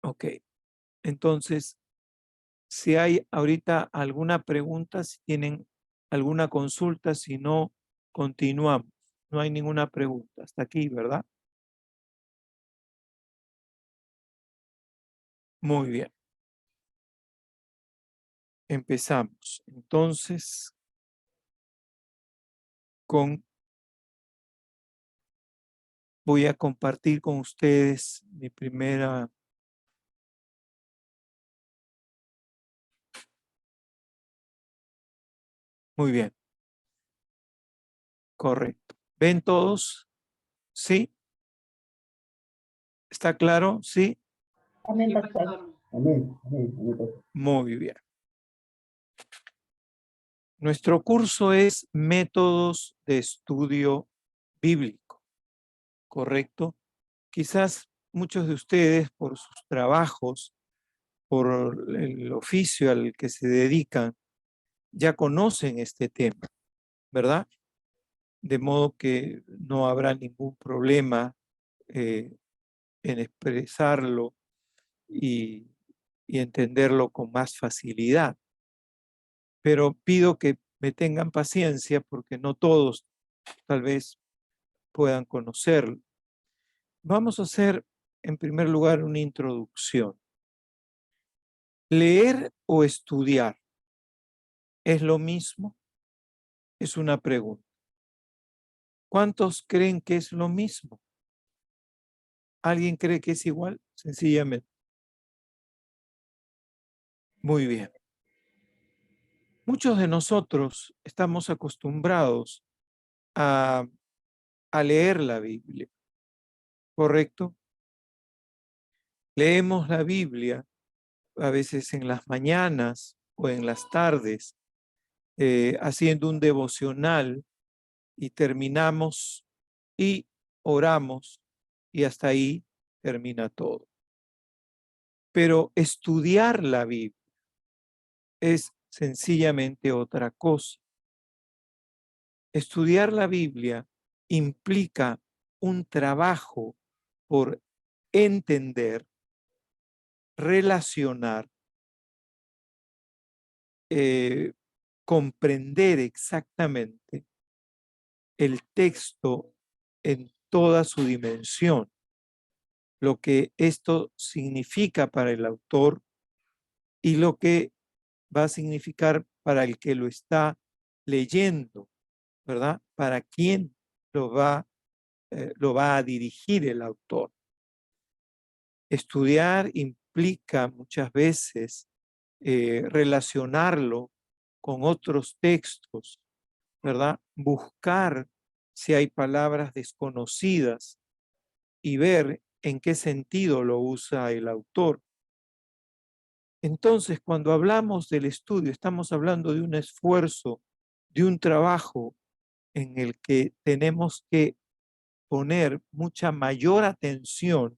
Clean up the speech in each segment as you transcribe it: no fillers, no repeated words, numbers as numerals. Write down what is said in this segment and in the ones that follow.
Ok, entonces, si hay ahorita alguna pregunta, si tienen alguna consulta, si no, continuamos. No hay ninguna pregunta. Hasta aquí, ¿verdad? Muy bien. Empezamos. Entonces, con, voy a compartir con ustedes mi primera. Muy bien, correcto. ¿Ven todos? ¿Sí? ¿Está claro? ¿Sí? Amén, pastor. Amén, amén, amén, pastor. Muy bien. Nuestro curso es Métodos de Estudio Bíblico, ¿correcto? Quizás muchos de ustedes, por sus trabajos, por el oficio al que se dedican, ya conocen este tema, ¿verdad? De modo que no habrá ningún problema eh, en expresarlo y, y entenderlo con más facilidad. Pero pido que me tengan paciencia porque no todos tal vez puedan conocerlo. Vamos a hacer, en primer lugar, una introducción. ¿Leer o estudiar es lo mismo? Es una pregunta. ¿Cuántos creen que es lo mismo? ¿Alguien cree que es igual? Sencillamente. Muy bien. Muchos de nosotros estamos acostumbrados a, a leer la Biblia, ¿correcto? Leemos la Biblia a veces en las mañanas o en las tardes, haciendo un devocional y terminamos y oramos y hasta ahí termina todo. Pero estudiar la Biblia es sencillamente otra cosa. Estudiar la Biblia implica un trabajo por entender, relacionar, eh, comprender exactamente el texto en toda su dimensión, lo que esto significa para el autor y lo que va a significar para el que lo está leyendo, ¿verdad? Para quién lo va a dirigir el autor. Estudiar implica muchas veces relacionarlo con otros textos, ¿verdad? Buscar si hay palabras desconocidas y ver en qué sentido lo usa el autor. Entonces, cuando hablamos del estudio, estamos hablando de un esfuerzo, de un trabajo en el que tenemos que poner mucha mayor atención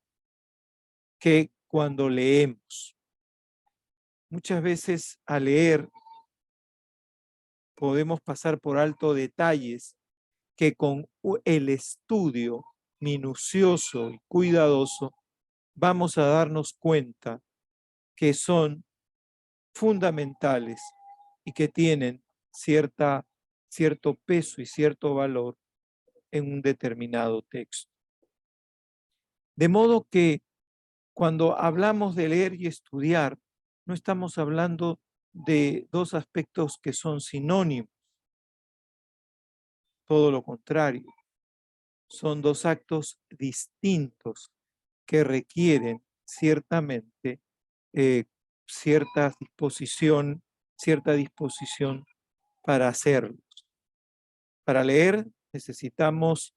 que cuando leemos. Muchas veces al leer podemos pasar por alto detalles que con el estudio minucioso y cuidadoso vamos a darnos cuenta que son fundamentales y que tienen cierto peso y cierto valor en un determinado texto. De modo que cuando hablamos de leer y estudiar, no estamos hablando de dos aspectos que son sinónimos, todo lo contrario, son dos actos distintos que requieren ciertamente eh, cierta disposición para hacerlos. Para leer necesitamos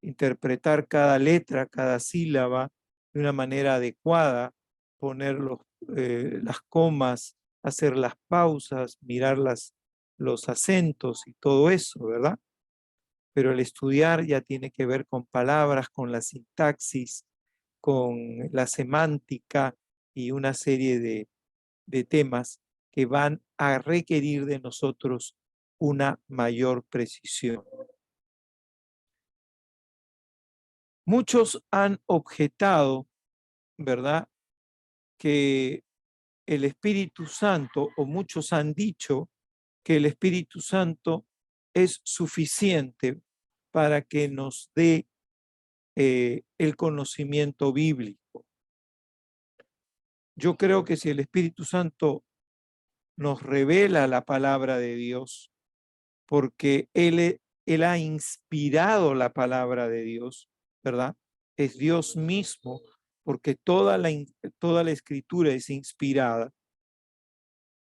interpretar cada letra, cada sílaba de una manera adecuada, poner las comas, hacer las pausas, mirar los acentos y todo eso, ¿verdad? Pero el estudiar ya tiene que ver con palabras, con la sintaxis, con la semántica y una serie de temas que van a requerir de nosotros una mayor precisión. Muchos han objetado, ¿verdad?, que el Espíritu Santo, o muchos han dicho que el Espíritu Santo es suficiente para que nos dé el conocimiento bíblico. Yo creo que si el Espíritu Santo nos revela la palabra de Dios, porque Él ha inspirado la palabra de Dios, ¿verdad? Es Dios mismo, porque toda la escritura es inspirada.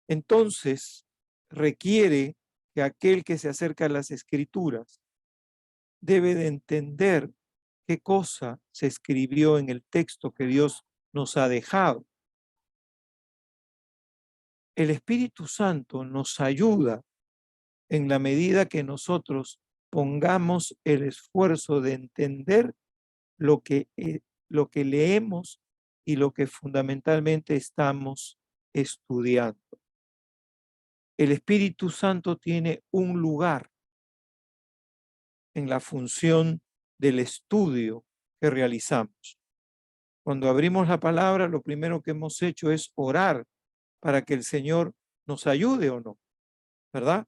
Entonces, requiere que aquel que se acerca a las escrituras debe de entender qué cosa se escribió en el texto que Dios nos ha dejado. El Espíritu Santo nos ayuda en la medida que nosotros pongamos el esfuerzo de entender lo que leemos y lo que fundamentalmente estamos estudiando. El Espíritu Santo tiene un lugar en la función del estudio que realizamos. Cuando abrimos la palabra, lo primero que hemos hecho es orar para que el Señor nos ayude o no, ¿verdad?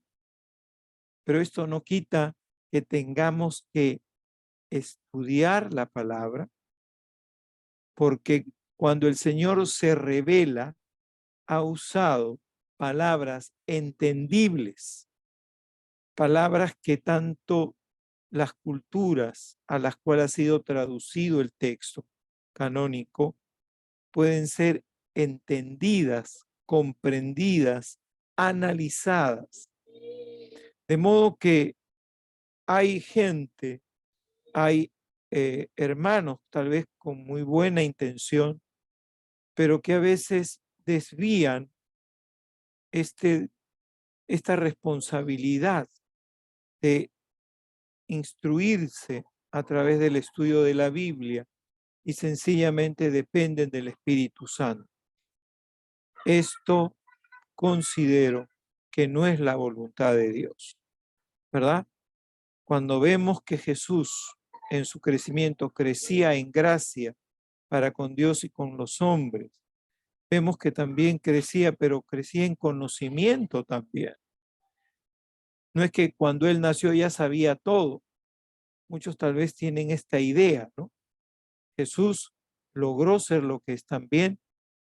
Pero esto no quita que tengamos que estudiar la palabra, porque cuando el Señor se revela, ha usado palabras entendibles, palabras que tanto las culturas a las cuales ha sido traducido el texto canónico pueden ser entendidas, comprendidas, analizadas. De modo que hay gente, hay hermanos tal vez con muy buena intención, pero que a veces desvían esta responsabilidad de instruirse a través del estudio de la Biblia y sencillamente dependen del Espíritu Santo. Esto considero que no es la voluntad de Dios, ¿verdad? Cuando vemos que Jesús en su crecimiento crecía en gracia para con Dios y con los hombres, vemos que también crecía, pero crecía en conocimiento también. No es que cuando él nació ya sabía todo. Muchos tal vez tienen esta idea, ¿no? Jesús logró ser lo que es también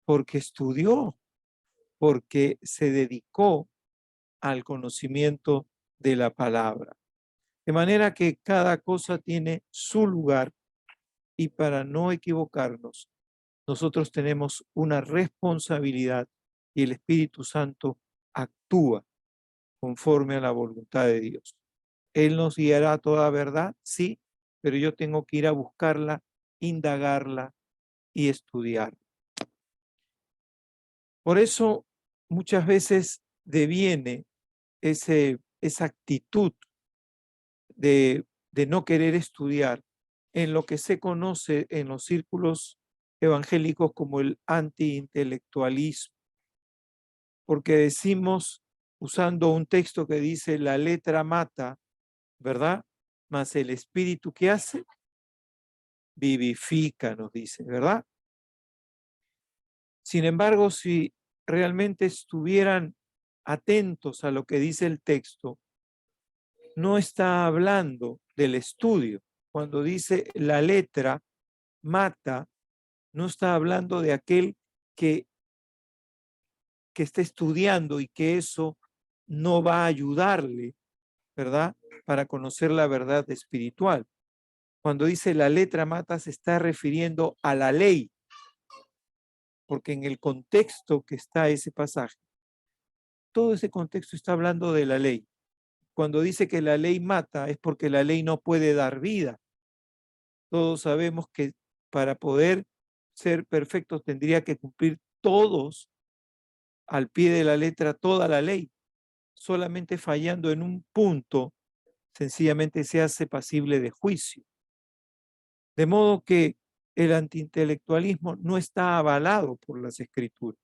porque estudió, porque se dedicó al conocimiento de la palabra. De manera que cada cosa tiene su lugar y para no equivocarnos, nosotros tenemos una responsabilidad y el Espíritu Santo actúa conforme a la voluntad de Dios. Él nos guiará a toda verdad, sí, pero yo tengo que ir a buscarla, indagarla y estudiar. Por eso muchas veces deviene esa actitud de no querer estudiar en lo que se conoce en los círculos evangélicos como el antiintelectualismo, porque decimos, usando un texto que dice, la letra mata, ¿verdad? Mas el espíritu, ¿qué hace? Vivifica, nos dice, ¿verdad? Sin embargo, si realmente estuvieran atentos a lo que dice el texto, no está hablando del estudio. Cuando dice la letra mata, no está hablando de aquel que está estudiando y que eso no va a ayudarle, ¿verdad? Para conocer la verdad espiritual. Cuando dice la letra mata, se está refiriendo a la ley, porque en el contexto que está ese pasaje, todo ese contexto está hablando de la ley. Cuando dice que la ley mata, es porque la ley no puede dar vida. Todos sabemos que para poder ser perfectos tendría que cumplir todos al pie de la letra toda la ley. Solamente fallando en un punto, sencillamente se hace pasible de juicio. De modo que el antiintelectualismo no está avalado por las escrituras.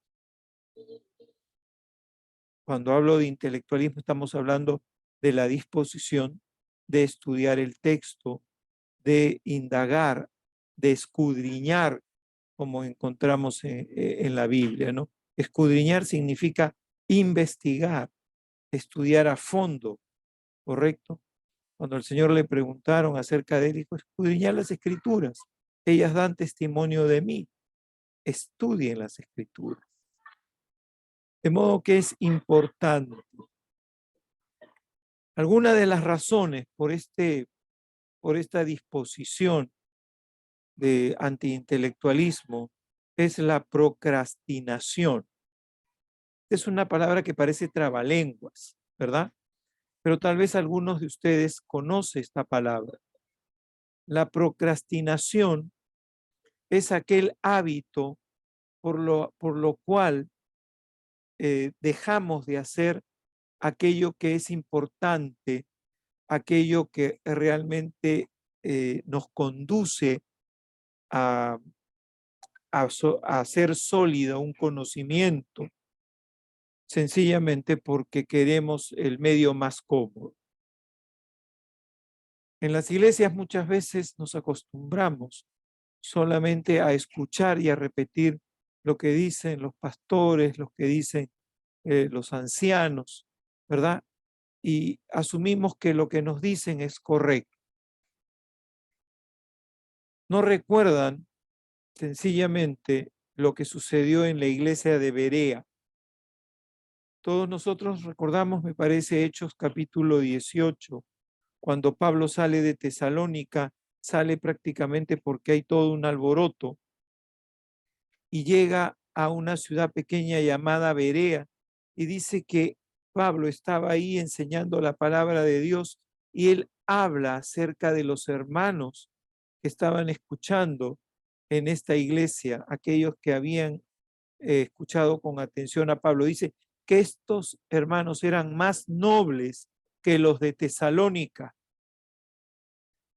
Cuando hablo de intelectualismo, estamos hablando de la disposición de estudiar el texto, de indagar de escudriñar, como encontramos en la Biblia, ¿no? Escudriñar significa investigar, estudiar a fondo, ¿correcto? Cuando el Señor le preguntaron acerca de él, dijo, escudriñar las Escrituras. Ellas dan testimonio de mí. Estudien las Escrituras. De modo que es importante. Alguna de las razones por esta disposición de antiintelectualismo es la procrastinación. Es una palabra que parece trabalenguas, ¿verdad? Pero tal vez algunos de ustedes conocen esta palabra. La procrastinación es aquel hábito por lo cual dejamos de hacer aquello que es importante, aquello que realmente nos conduce a, a hacer sólido un conocimiento, sencillamente porque queremos el medio más cómodo. En las iglesias muchas veces nos acostumbramos solamente a escuchar y a repetir lo que dicen los pastores, lo que dicen los ancianos, ¿verdad? Y asumimos que lo que nos dicen es correcto. No recuerdan sencillamente lo que sucedió en la iglesia de Berea. Todos nosotros recordamos, me parece, Hechos capítulo 18, cuando Pablo sale de Tesalónica, sale prácticamente porque hay todo un alboroto y llega a una ciudad pequeña llamada Berea y dice que Pablo estaba ahí enseñando la palabra de Dios y él habla acerca de los hermanos que estaban escuchando en esta iglesia, aquellos que habían escuchado con atención a Pablo. Dice que estos hermanos eran más nobles que los de Tesalónica.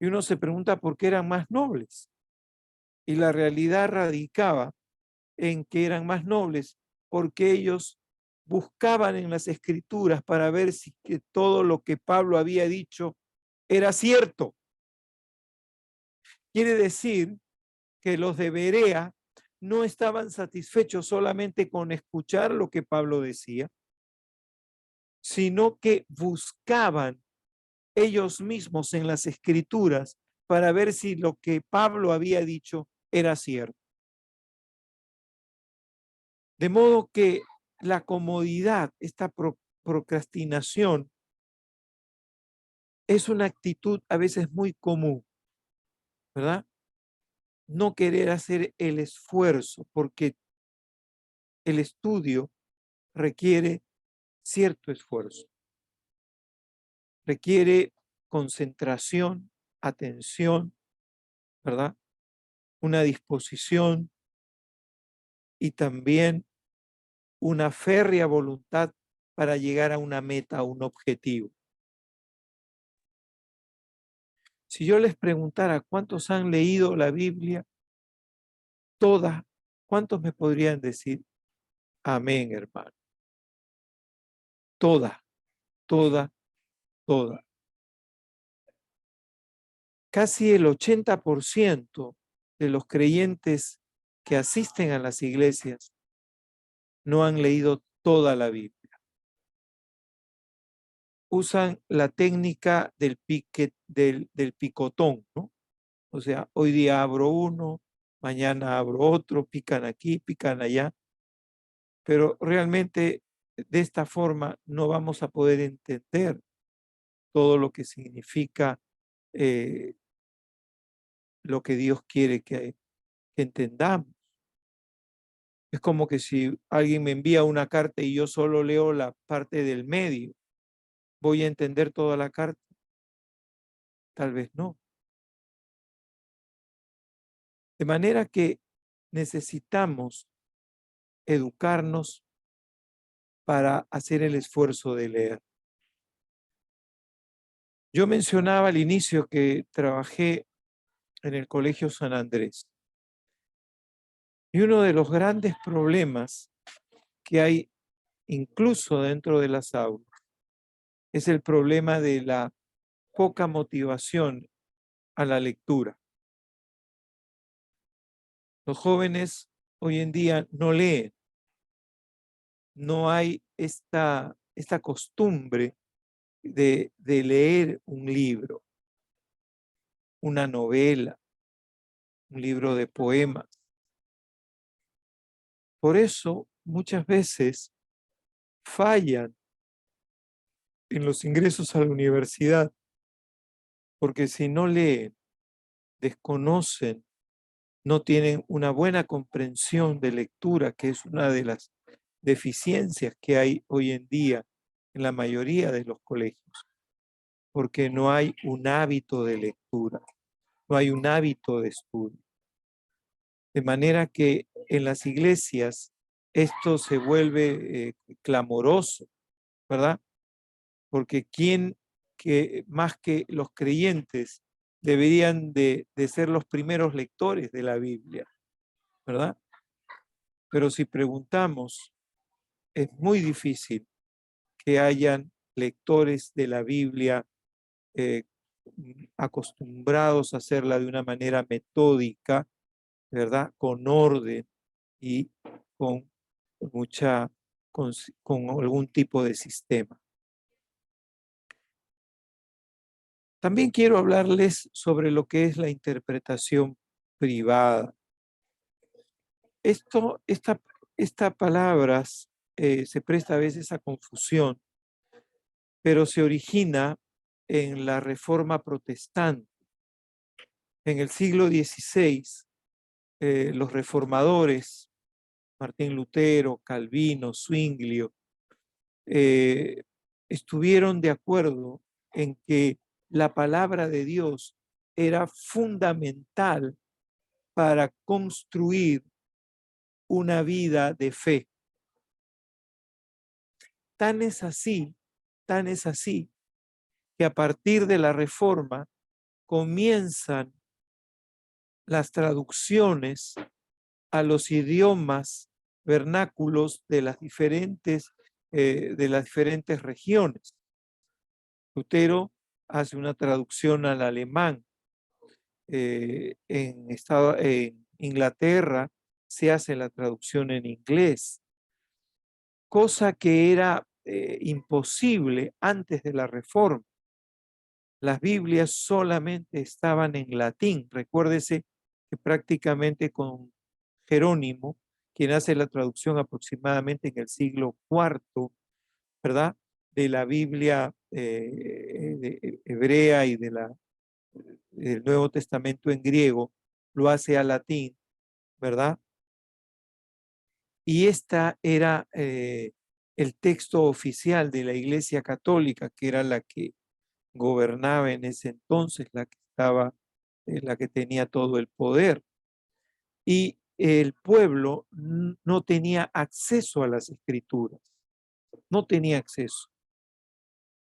Y uno se pregunta por qué eran más nobles. Y la realidad radicaba en que eran más nobles porque ellos buscaban en las escrituras para ver si que todo lo que Pablo había dicho era cierto. Quiere decir que los de Berea no estaban satisfechos solamente con escuchar lo que Pablo decía, sino que buscaban ellos mismos en las escrituras para ver si lo que Pablo había dicho era cierto. De modo que la comodidad, esta procrastinación, es una actitud a veces muy común, ¿verdad? No querer hacer el esfuerzo, porque el estudio requiere cierto esfuerzo, requiere concentración, atención, ¿verdad? Una disposición y también una férrea voluntad para llegar a una meta, a un objetivo. Si yo les preguntara cuántos han leído la Biblia toda, ¿cuántos me podrían decir? Amén, hermano. Toda, toda, toda. Casi el 80% de los creyentes que asisten a las iglesias no han leído toda la Biblia. Usan la técnica del picotón, ¿no? O sea, hoy día abro uno, mañana abro otro, pican aquí, pican allá, pero realmente de esta forma no vamos a poder entender todo lo que significa eh, lo que Dios quiere que entendamos. Es como que si alguien me envía una carta y yo solo leo la parte del medio, ¿voy a entender toda la carta? Tal vez no. De manera que necesitamos educarnos para hacer el esfuerzo de leer. Yo mencionaba al inicio que trabajé en el Colegio San Andrés. Y uno de los grandes problemas que hay incluso dentro de las aulas es el problema de la poca motivación a la lectura. Los jóvenes hoy en día no leen, no hay esta costumbre de leer un libro, una novela, un libro de poemas. Por eso muchas veces fallan en los ingresos a la universidad, porque si no leen, desconocen, no tienen una buena comprensión de lectura, que es una de las deficiencias que hay hoy en día en la mayoría de los colegios, porque no hay un hábito de lectura, no hay un hábito de estudio. De manera que en las iglesias esto se vuelve clamoroso, ¿verdad? Porque quién que más que los creyentes deberían de ser los primeros lectores de la Biblia, ¿verdad? Pero si preguntamos, es muy difícil que hayan lectores de la Biblia eh, acostumbrados a hacerla de una manera metódica, ¿verdad? Con orden y con mucha, con algún tipo de sistema. También quiero hablarles sobre lo que es la interpretación privada. Esta palabras se presta a veces a confusión, pero se origina en la Reforma Protestante. En el siglo XVI, los reformadores, Martín Lutero, Calvino, Zwinglio, estuvieron de acuerdo en que la palabra de Dios era fundamental para construir una vida de fe. Tan es así, que a partir de la Reforma comienzan las traducciones a los idiomas vernáculos de las diferentes regiones. Lutero hace una traducción al alemán. En Inglaterra se hace la traducción en inglés, cosa que era imposible antes de la Reforma. Las Biblias solamente estaban en latín. Recuérdese que prácticamente con Jerónimo, quien hace la traducción aproximadamente en el siglo IV, ¿verdad? De la Biblia hebrea y del Nuevo Testamento en griego, lo hace a latín, ¿verdad? Y esta era el texto oficial de la Iglesia Católica, que era la que gobernaba en ese entonces, la que tenía todo el poder. Y el pueblo no tenía acceso a las escrituras, no tenía acceso,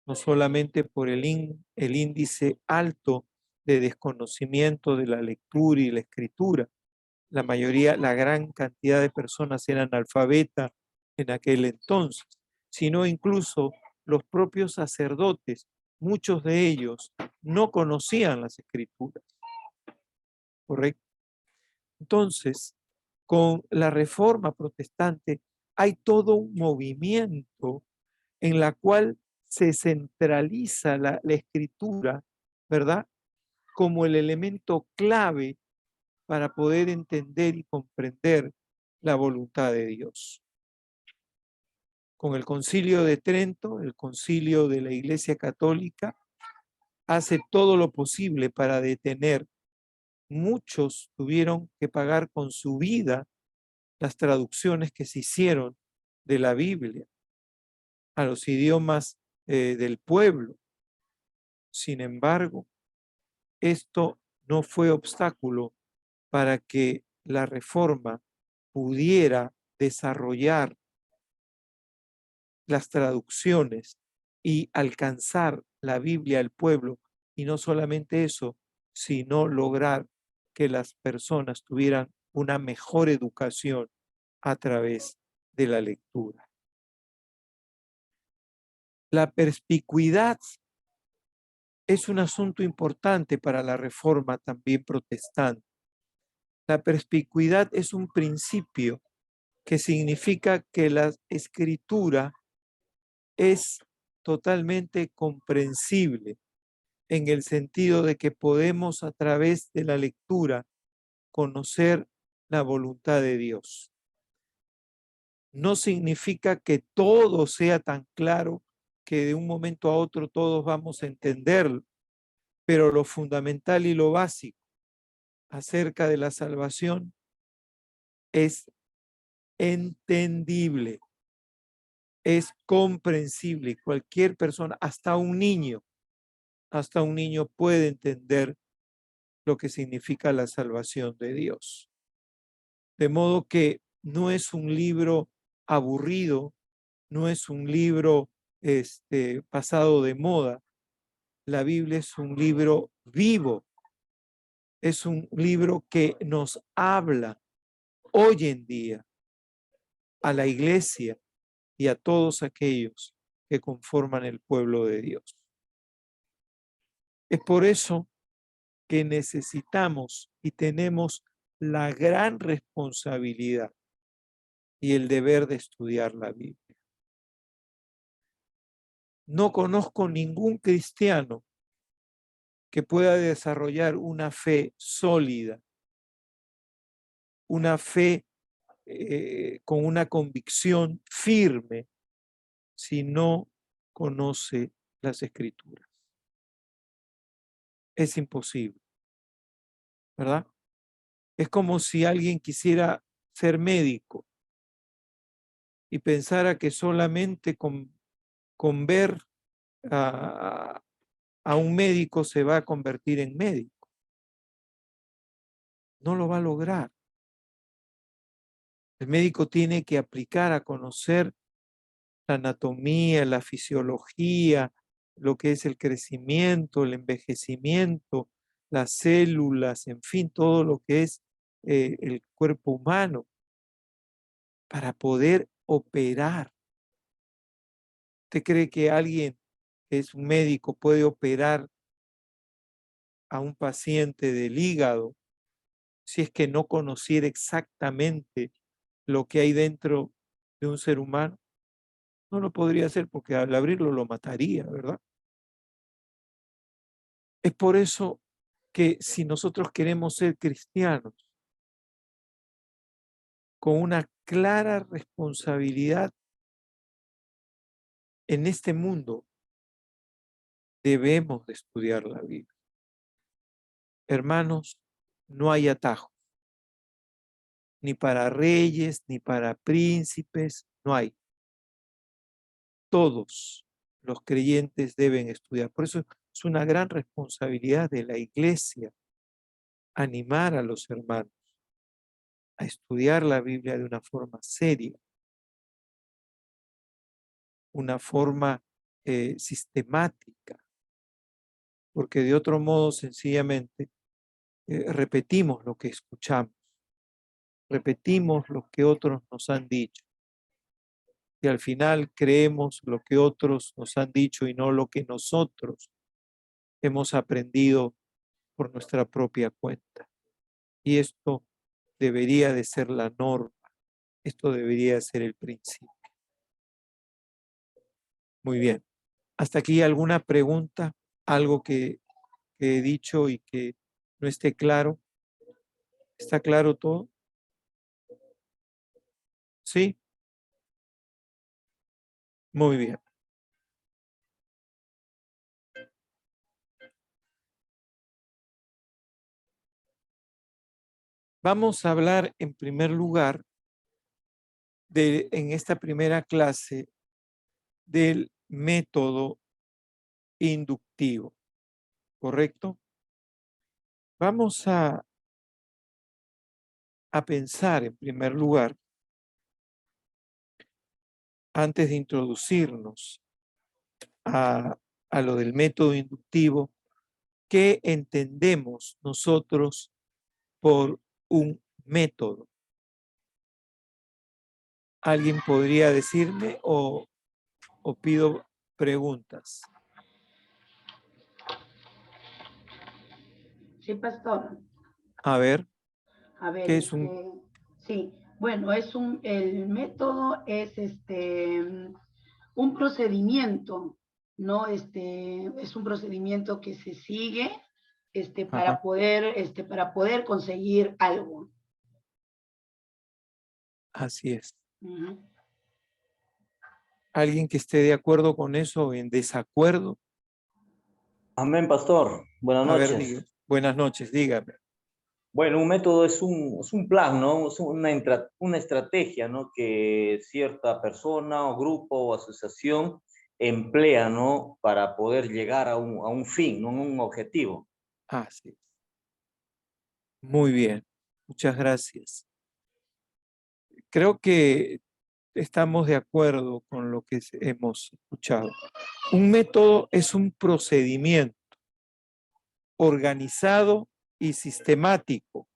no solamente por el índice alto de desconocimiento de la lectura y la escritura. La mayoría, la gran cantidad de personas eran analfabetas en aquel entonces, sino incluso los propios sacerdotes, muchos de ellos no conocían las escrituras, ¿correcto? Entonces, con la Reforma Protestante hay todo un movimiento en la cual se centraliza la escritura, ¿verdad? Como el elemento clave para poder entender y comprender la voluntad de Dios. Con el Concilio de Trento, el concilio de la Iglesia Católica, hace todo lo posible para detener. Muchos tuvieron que pagar con su vida las traducciones que se hicieron de la Biblia a los idiomas del pueblo. Sin embargo, esto no fue obstáculo para que la Reforma pudiera desarrollar las traducciones y alcanzar la Biblia al pueblo. Y no solamente eso, sino lograr que las personas tuvieran una mejor educación a través de la lectura. La perspicuidad es un asunto importante para la Reforma también protestante. La perspicuidad es un principio que significa que la escritura es totalmente comprensible en el sentido de que podemos a través de la lectura conocer la voluntad de Dios. No significa que todo sea tan claro que de un momento a otro todos vamos a entenderlo, pero lo fundamental y lo básico acerca de la salvación es entendible, es comprensible. Cualquier persona, hasta un niño puede entender lo que significa la salvación de Dios. De modo que no es un libro aburrido, no es un libro pasado de moda. La Biblia es un libro vivo, es un libro que nos habla hoy en día a la iglesia y a todos aquellos que conforman el pueblo de Dios. Es por eso que necesitamos y tenemos la gran responsabilidad y el deber de estudiar la Biblia. No conozco ningún cristiano que pueda desarrollar una fe sólida, una fe con una convicción firme, si no conoce las Escrituras. Es imposible, ¿verdad? Es como si alguien quisiera ser médico y pensara que solamente con ver a un médico se va a convertir en médico. No lo va a lograr. El médico tiene que aplicar a conocer la anatomía, la fisiología, lo que es el crecimiento, el envejecimiento, las células, en fin, todo lo que es el cuerpo humano para poder operar. ¿Usted cree que alguien que es un médico puede operar a un paciente del hígado si es que no conociera exactamente lo que hay dentro de un ser humano? No lo podría hacer porque al abrirlo lo mataría, ¿verdad? Es por eso que si nosotros queremos ser cristianos con una clara responsabilidad en este mundo, debemos de estudiar la Biblia. Hermanos, no hay atajo, ni para reyes, ni para príncipes, no hay. Todos los creyentes deben estudiar. Por eso es una gran responsabilidad de la iglesia animar a los hermanos a estudiar la Biblia de una forma seria, una forma sistemática, porque de otro modo sencillamente repetimos lo que escuchamos, repetimos lo que otros nos han dicho y al final creemos lo que otros nos han dicho y no lo que nosotros hemos aprendido por nuestra propia cuenta. Y esto debería de ser la norma, esto debería ser el principio. Muy bien. ¿Hasta aquí alguna pregunta? ¿Algo que he dicho y que no esté claro? ¿Está claro todo? ¿Sí? Muy bien. Vamos a hablar en primer lugar en esta primera clase del método inductivo, ¿correcto? Vamos a pensar en primer lugar, antes de introducirnos a lo del método inductivo, ¿qué entendemos nosotros por un método? ¿Alguien podría decirme o pido preguntas? Sí, pastor. A ver. A ver, ¿Qué es un? sí, bueno, el método es un procedimiento, ¿no? Es un procedimiento que se sigue Ajá, para poder conseguir algo. así es. Ujú. ¿Alguien que esté de acuerdo con eso o en desacuerdo? Amén, pastor. Buenas A ver, noches. buenas noches, dígame. Bueno, un método es un plan, ¿no? Es una estrategia, ¿no? Que cierta persona o grupo o asociación emplea, ¿no? Para poder llegar a un fin, ¿no? Un objetivo. Así es. Muy bien, muchas gracias. Creo que estamos de acuerdo con lo que hemos escuchado. Un método es un procedimiento organizado y sistemático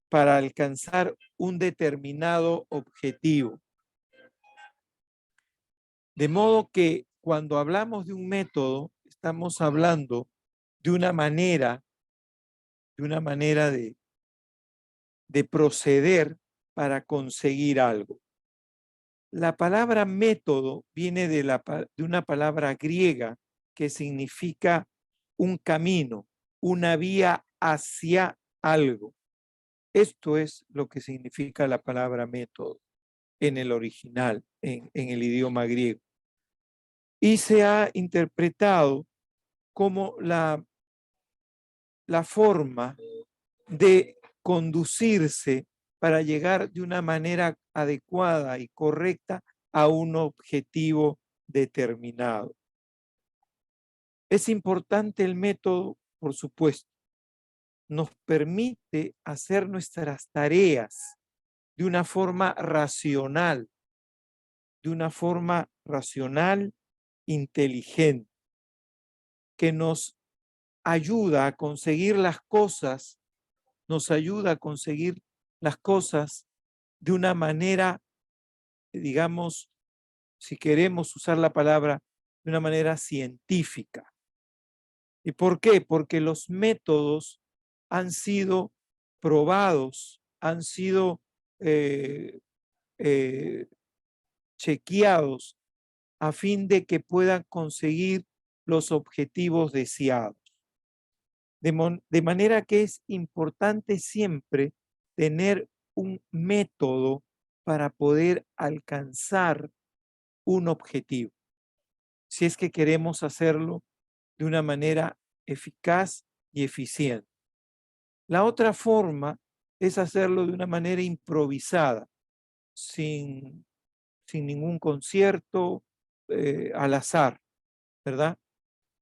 para alcanzar un determinado objetivo. De modo que cuando hablamos de un método, estamos hablando de una manera de proceder para conseguir algo. La palabra método viene de una palabra griega que significa un camino, una vía hacia algo. Esto es lo que significa la palabra método en el original, en el idioma griego. Y se ha interpretado como la forma de conducirse para llegar de una manera adecuada y correcta a un objetivo determinado. Es importante el método, por supuesto. Nos permite hacer nuestras tareas de una forma racional, inteligente, que nos ayuda a conseguir las cosas, nos ayuda a conseguir las cosas de una manera, digamos, si queremos usar la palabra, de una manera científica. ¿Y por qué? Porque los métodos han sido probados, han sido eh, eh, chequeados a fin de que puedan conseguir los objetivos deseados. De manera que es importante siempre tener un método para poder alcanzar un objetivo, si es que queremos hacerlo de una manera eficaz y eficiente. La otra forma es hacerlo de una manera improvisada, sin, sin ningún concierto, al azar, ¿verdad?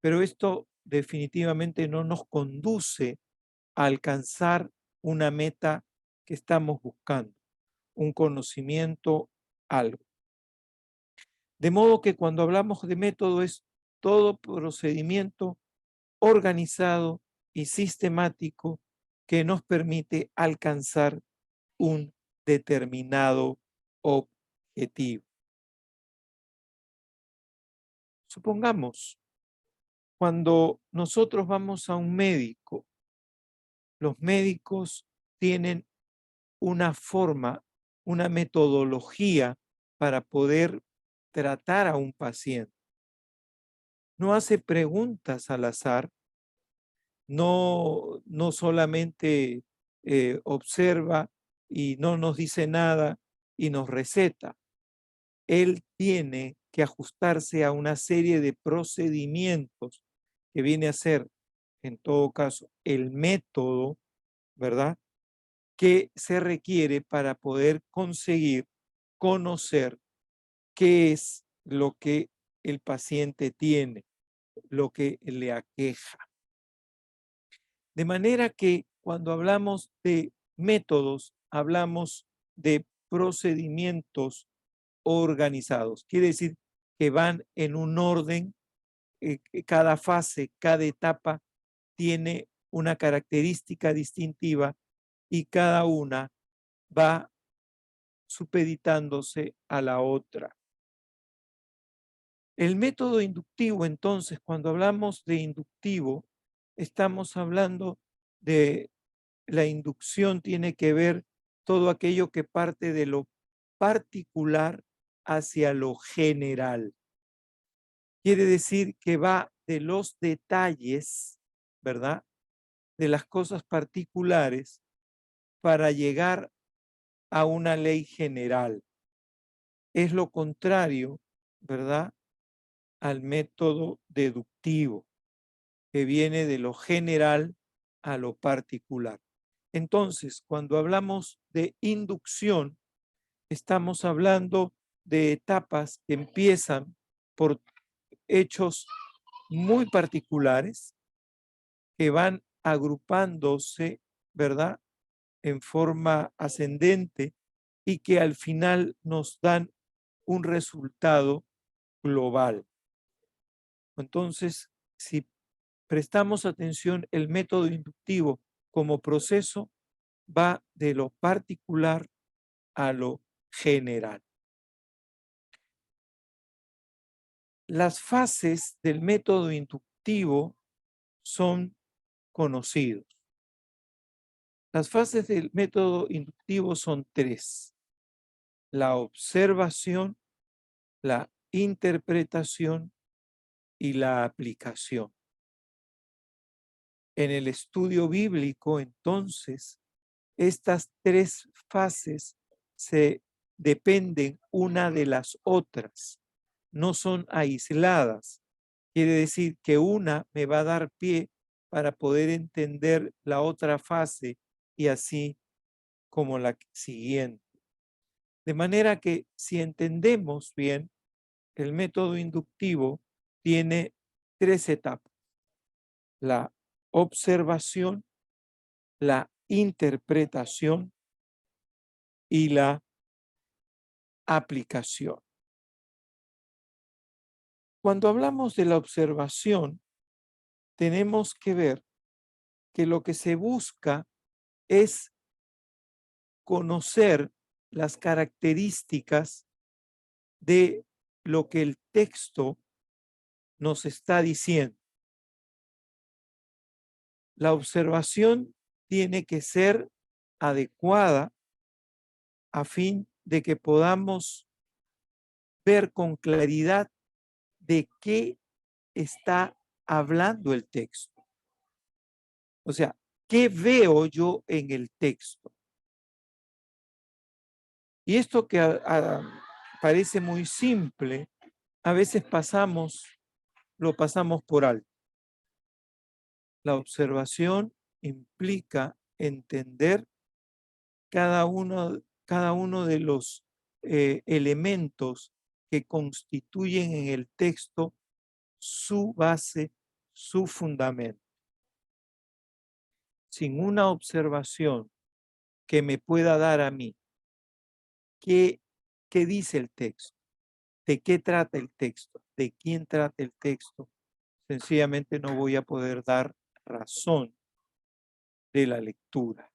Pero esto definitivamente no nos conduce a alcanzar una meta que estamos buscando, un conocimiento, algo. De modo que cuando hablamos de método es todo procedimiento organizado y sistemático que nos permite alcanzar un determinado objetivo. Supongamos, cuando nosotros vamos a un médico, los médicos tienen una forma, una metodología para poder tratar a un paciente. No hace preguntas al azar, no solamente observa y no nos dice nada y nos receta. Él tiene que ajustarse a una serie de procedimientos que viene a ser, en todo caso, el método, ¿verdad?, que se requiere para poder conseguir conocer qué es lo que el paciente tiene, lo que le aqueja. De manera que cuando hablamos de métodos, hablamos de procedimientos organizados. Quiere decir que van en un orden, cada fase, cada etapa tiene una característica distintiva y cada una va supeditándose a la otra. El método inductivo, entonces, cuando hablamos de inductivo, estamos hablando de la inducción tiene que ver todo aquello que parte de lo particular hacia lo general. Quiere decir que va de los detalles, ¿verdad? De las cosas particulares para llegar a una ley general. Es lo contrario, ¿verdad?, al método deductivo, que viene de lo general a lo particular. Entonces, cuando hablamos de inducción, estamos hablando de etapas que empiezan por hechos muy particulares que van agrupándose, ¿verdad?, en forma ascendente y que al final nos dan un resultado global. Entonces, si prestamos atención, el método inductivo como proceso va de lo particular a lo general. Las fases del método inductivo son conocidos. Las fases del método inductivo son tres: la observación, la interpretación y la aplicación. En el estudio bíblico, entonces, estas tres fases se dependen una de las otras, no son aisladas. Quiere decir que una me va a dar pie para poder entender la otra fase y así como la siguiente. De manera que si entendemos bien, el método inductivo tiene tres etapas: la observación, la interpretación y la aplicación. Cuando hablamos de la observación, tenemos que ver que lo que se busca es conocer las características de lo que el texto nos está diciendo. La observación tiene que ser adecuada a fin de que podamos ver con claridad de qué está hablando el texto. O sea, ¿qué veo yo en el texto? Y esto que parece muy simple, a veces lo pasamos por alto. La observación implica entender cada uno de los elementos que constituyen en el texto su base, su fundamento. Sin una observación que me pueda dar a mí qué dice el texto, de qué trata el texto, de quién trata el texto, sencillamente no voy a poder dar razón de la lectura.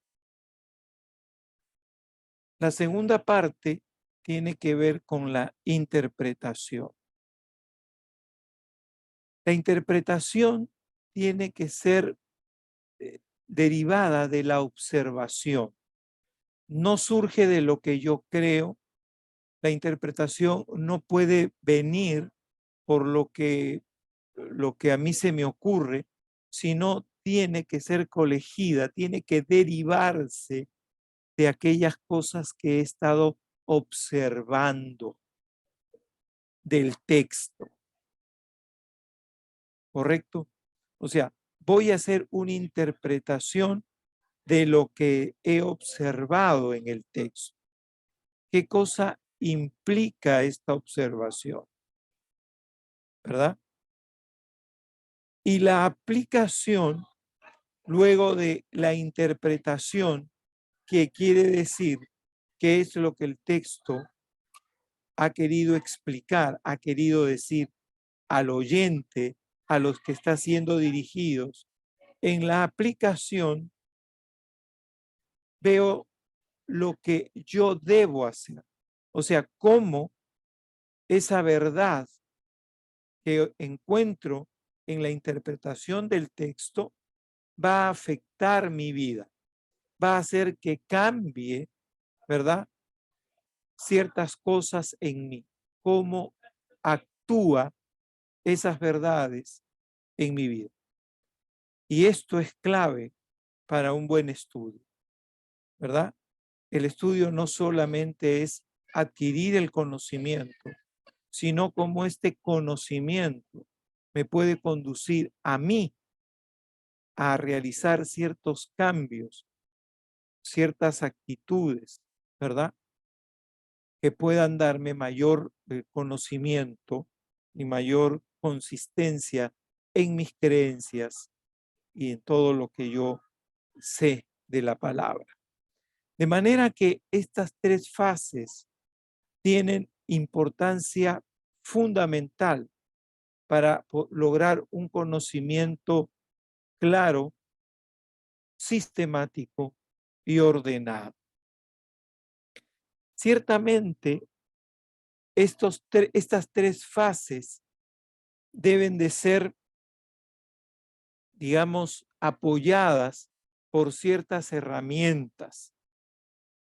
La segunda parte tiene que ver con la interpretación. La interpretación tiene que ser derivada de la observación. No surge de lo que yo creo. La interpretación no puede venir por lo que a mí se me ocurre, sino tiene que ser colegida, tiene que derivarse de aquellas cosas que he estado observando del texto. ¿Correcto? O sea, voy a hacer una interpretación de lo que he observado en el texto. ¿Qué cosa implica esta observación? ¿Verdad? Y la aplicación, luego de la interpretación, que quiere decir qué es lo que el texto ha querido explicar, ha querido decir al oyente, a los que está siendo dirigidos. En la aplicación veo lo que yo debo hacer. O sea, cómo esa verdad que encuentro en la interpretación del texto va a afectar mi vida. va a hacer que cambie, ¿verdad?, ciertas cosas en mí, cómo actúa esas verdades en mi vida. Y esto es clave para un buen estudio, ¿verdad? El estudio no solamente es adquirir el conocimiento, sino cómo este conocimiento me puede conducir a mí a realizar ciertos cambios, ciertas actitudes, ¿verdad?, que puedan darme mayor conocimiento y mayor consistencia en mis creencias y en todo lo que yo sé de la palabra. De manera que estas tres fases tienen importancia fundamental para lograr un conocimiento claro, sistemático y ordenado. Ciertamente, estas tres fases deben de ser, digamos, apoyadas por ciertas herramientas.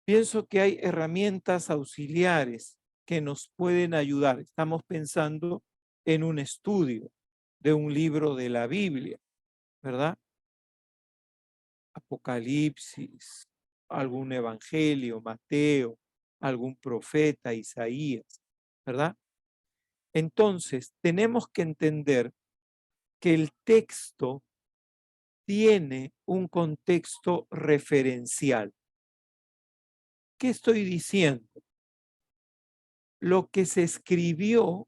Pienso que hay herramientas auxiliares que nos pueden ayudar. Estamos pensando en un estudio de un libro de la Biblia, ¿verdad? Apocalipsis, algún evangelio, Mateo, algún profeta, Isaías, ¿verdad? Entonces, tenemos que entender que el texto tiene un contexto referencial. ¿Qué estoy diciendo? Lo que se escribió,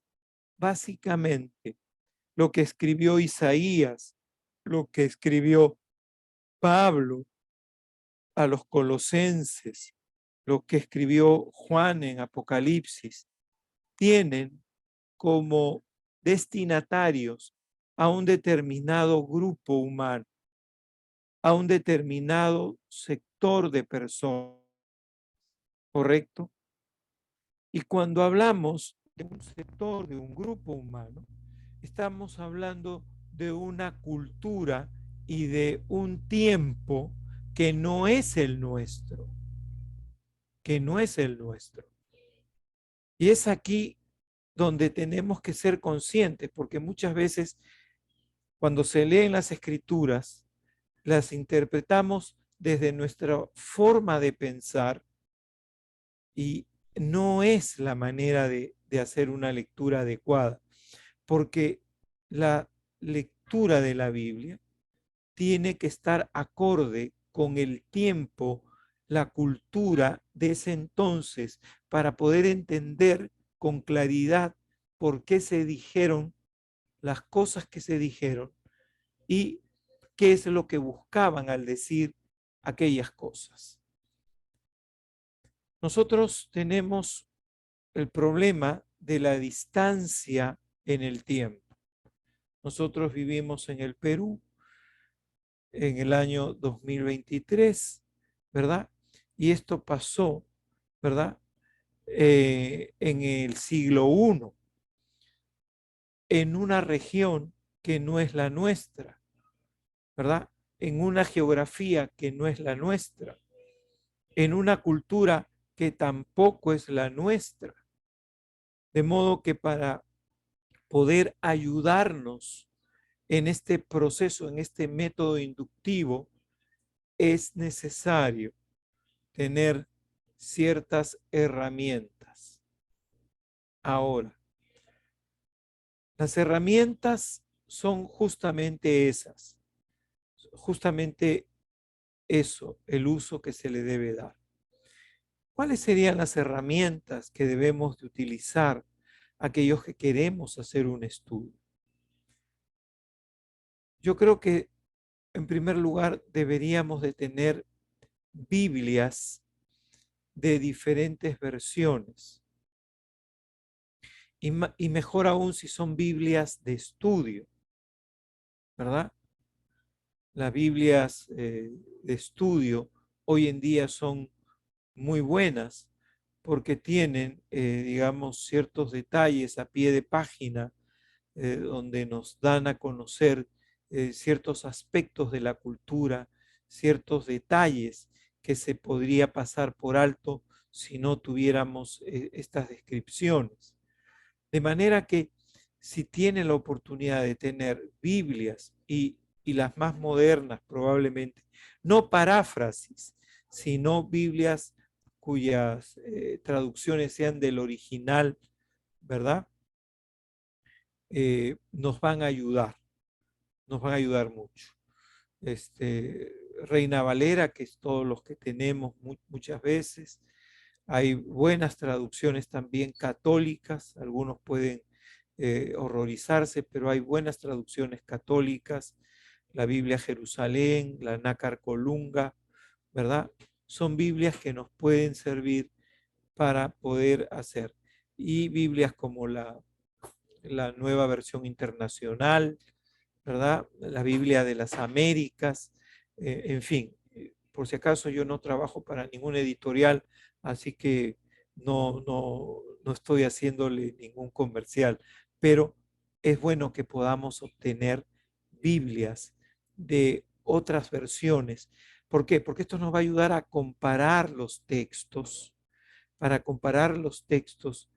básicamente, lo que escribió Isaías, lo que escribió Pablo a los colosenses, lo que escribió Juan en Apocalipsis, tienen como destinatarios a un determinado grupo humano, a un determinado sector de personas, ¿correcto? Y cuando hablamos de un sector, de un grupo humano, estamos hablando de una cultura y de un tiempo que no es el nuestro, que no es el nuestro. Y es aquí donde tenemos que ser conscientes, porque muchas veces cuando se leen las escrituras, las interpretamos desde nuestra forma de pensar y no es la manera de hacer una lectura adecuada, porque la lectura de la Biblia tiene que estar acorde con el tiempo, la cultura de ese entonces, para poder entender con claridad por qué se dijeron las cosas que se dijeron y qué es lo que buscaban al decir aquellas cosas. Nosotros tenemos el problema de la distancia en el tiempo. Nosotros vivimos en el Perú en el año 2023, ¿verdad? Y esto pasó, ¿verdad? En el siglo I, en una región que no es la nuestra, ¿verdad? En una geografía que no es la nuestra, en una cultura que tampoco es la nuestra. De modo que para poder ayudarnos en este proceso, en este método inductivo, es necesario tener ciertas herramientas. Ahora, las herramientas son justamente esas, justamente eso, el uso que se le debe dar. ¿Cuáles serían las herramientas que debemos de utilizar aquellos que queremos hacer un estudio? Yo creo que en primer lugar deberíamos de tener Biblias de diferentes versiones y mejor aún si son Biblias de estudio, ¿verdad? Las Biblias de estudio hoy en día son muy buenas porque tienen, digamos, ciertos detalles a pie de página donde nos dan a conocer ciertos aspectos de la cultura, ciertos detalles que se podría pasar por alto si no tuviéramos estas descripciones. De manera que si tienen la oportunidad de tener Biblias y las más modernas probablemente, no paráfrasis, sino Biblias cuyas traducciones sean del original, ¿verdad? Nos van a ayudar mucho. Reina Valera, que es todos los que tenemos muchas veces. Hay buenas traducciones también católicas, algunos pueden horrorizarse, pero hay buenas traducciones católicas, la Biblia Jerusalén, la Nácar Colunga, ¿verdad? Son Biblias que nos pueden servir para poder hacer. Y Biblias como la Nueva Versión Internacional, ¿verdad? La Biblia de las Américas, en fin, por si acaso yo no trabajo para ningún editorial, así que no estoy haciéndole ningún comercial, pero es bueno que podamos obtener Biblias de otras versiones. ¿Por qué? Porque esto nos va a ayudar a comparar los textos, para comparar los textos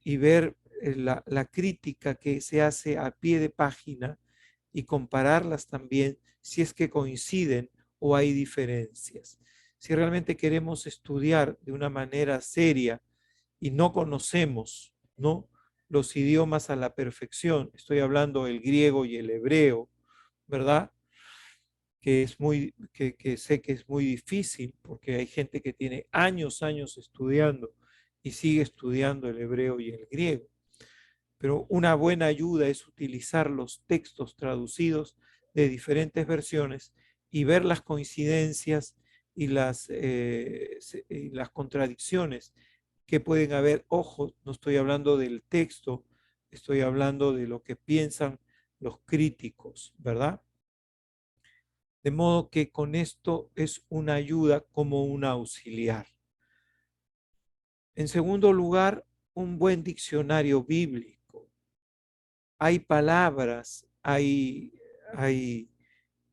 y ver la crítica que se hace a pie de página y compararlas también si es que coinciden o hay diferencias. Si realmente queremos estudiar de una manera seria y no conocemos, ¿no?, los idiomas a la perfección, estoy hablando el griego y el hebreo, ¿verdad? Que sé que es muy difícil porque hay gente que tiene años estudiando y sigue estudiando el hebreo y el griego. Pero una buena ayuda es utilizar los textos traducidos de diferentes versiones y ver las coincidencias y las contradicciones que pueden haber. Ojo, no estoy hablando del texto, estoy hablando de lo que piensan los críticos, ¿verdad? De modo que con esto es una ayuda como un auxiliar. En segundo lugar, un buen diccionario bíblico. Hay palabras, hay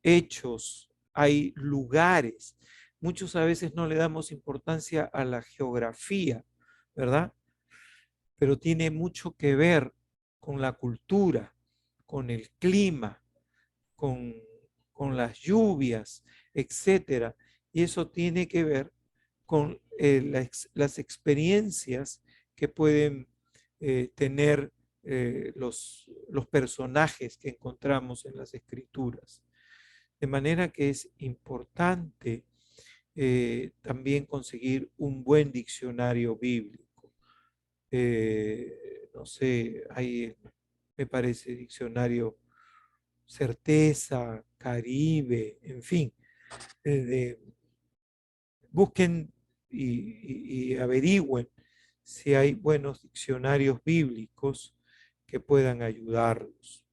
hechos, hay lugares. Muchos a veces no le damos importancia a la geografía, ¿verdad? Pero tiene mucho que ver con la cultura, con el clima, con, con las lluvias, etcétera. Y eso tiene que ver con las experiencias que pueden tener los personajes que encontramos en las escrituras. De manera que es importante también conseguir un buen diccionario bíblico. No sé, hay, me parece, diccionario Certeza, Caribe, en fin, busquen y averigüen si hay buenos diccionarios bíblicos que puedan ayudarlos.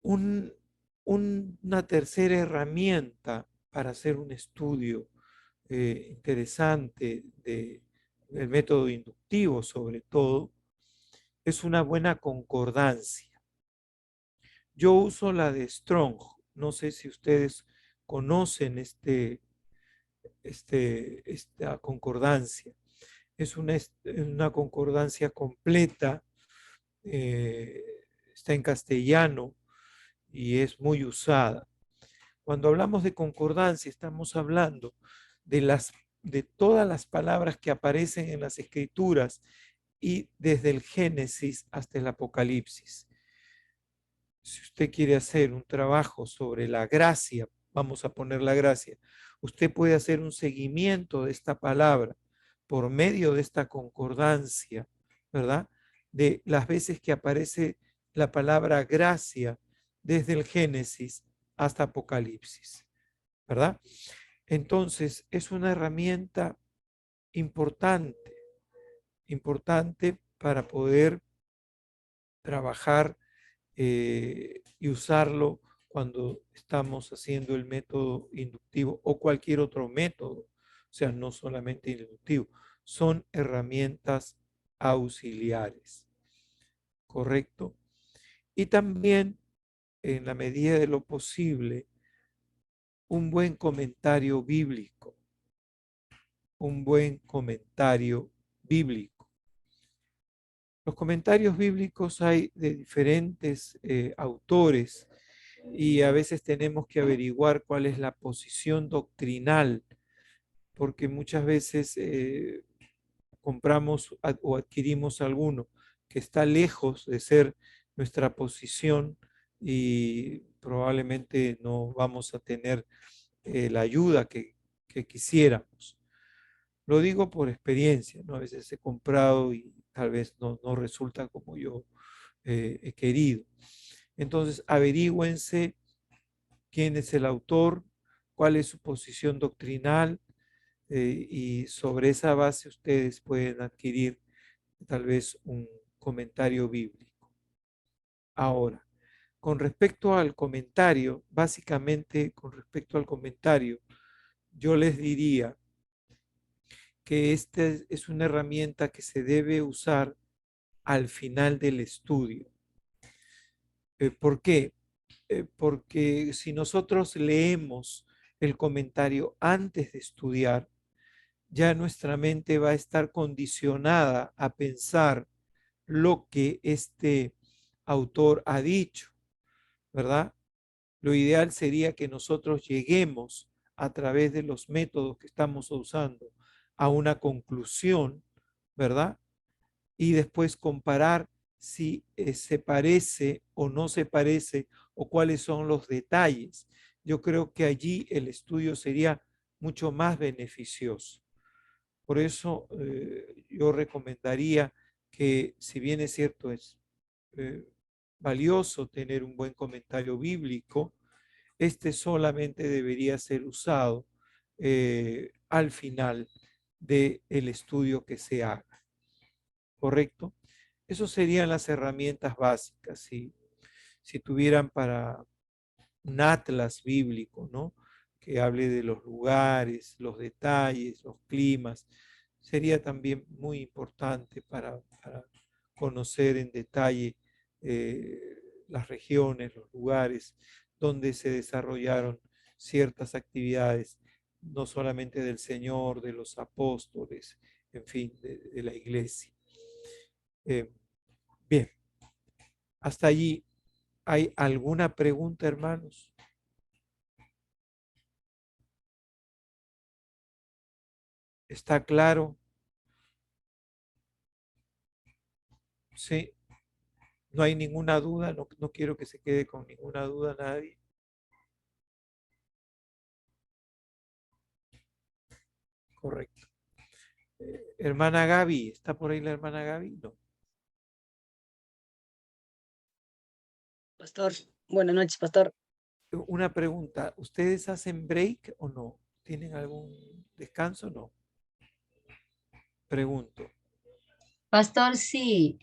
Una tercera herramienta para hacer un estudio interesante del método inductivo, sobre todo, es una buena concordancia. Yo uso la de Strong. No sé si ustedes conocen esta concordancia. Es una concordancia completa, está en castellano y es muy usada. Cuando hablamos de concordancia, estamos hablando de todas las palabras que aparecen en las escrituras y desde el Génesis hasta el Apocalipsis. Si usted quiere hacer un trabajo sobre la gracia, vamos a poner la gracia, usted puede hacer un seguimiento de esta palabra por medio de esta concordancia, ¿verdad? De las veces que aparece la palabra gracia desde el Génesis hasta Apocalipsis, ¿verdad? Entonces, es una herramienta importante, importante para poder trabajar y usarlo cuando estamos haciendo el método inductivo o cualquier otro método, o sea, no solamente inductivo, son herramientas auxiliares, ¿correcto? Y también, en la medida de lo posible, un buen comentario bíblico. Un buen comentario bíblico. Los comentarios bíblicos hay de diferentes autores y a veces tenemos que averiguar cuál es la posición doctrinal, porque muchas veces compramos o adquirimos alguno que está lejos de ser nuestra posición y probablemente no vamos a tener la ayuda que quisiéramos. Lo digo por experiencia, ¿no? A veces he comprado y tal vez no resulta como yo he querido. Entonces, averígüense quién es el autor, cuál es su posición doctrinal, y sobre esa base ustedes pueden adquirir tal vez un comentario bíblico. Ahora, con respecto al comentario, básicamente con respecto al comentario, yo les diría que esta es una herramienta que se debe usar al final del estudio. ¿Por qué? Porque si nosotros leemos el comentario antes de estudiar, ya nuestra mente va a estar condicionada a pensar lo que este autor ha dicho, ¿verdad? Lo ideal sería que nosotros lleguemos a través de los métodos que estamos usando a una conclusión, ¿verdad? Y después comparar si se parece o no se parece o cuáles son los detalles. Yo creo que allí el estudio sería mucho más beneficioso. Por eso yo recomendaría que, si bien es cierto, es valioso tener un buen comentario bíblico, este solamente debería ser usado al final del estudio que se haga. ¿Correcto? Esas serían las herramientas básicas. Si tuvieran para un atlas bíblico, ¿no? Que hable de los lugares, los detalles, los climas, sería también muy importante para conocer en detalle las regiones, los lugares donde se desarrollaron ciertas actividades, no solamente del Señor, de los apóstoles, en fin, de la iglesia. Bien, hasta allí. ¿Hay alguna pregunta, hermanos? ¿Está claro? Sí, no hay ninguna duda, no quiero que se quede con ninguna duda nadie. Correcto. Hermana Gaby, ¿está por ahí la hermana Gaby? No. Pastor, buenas noches, pastor. Una pregunta, ¿ustedes hacen break o no? ¿Tienen algún descanso o no? Pregunto. Pastor, sí,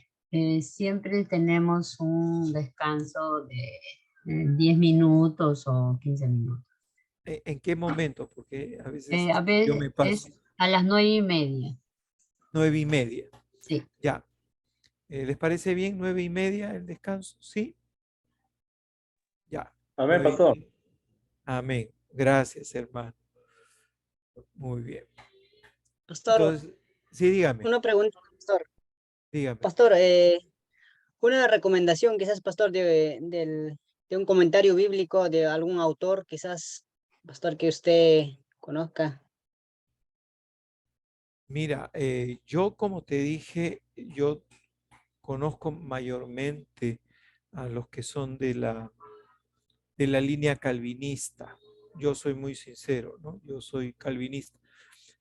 siempre tenemos un descanso de 10 minutos o 15 minutos. ¿En qué momento? Porque a veces A yo veces me paso. es a las 9:30. 9:30. Sí. Ya. ¿Les parece bien 9:30 el descanso? ¿Sí? Ya. Amén, pastor. Amén. Gracias, hermano. Muy bien. Pastor, Entonces, sí, dígame, una pregunta, pastor. dígame. Pastor, una recomendación quizás, pastor, de un comentario bíblico de algún autor, quizás, pastor, que usted conozca. Mira, yo como te dije, yo conozco mayormente a los que son de la línea calvinista. Yo soy muy sincero, ¿no? Yo soy calvinista,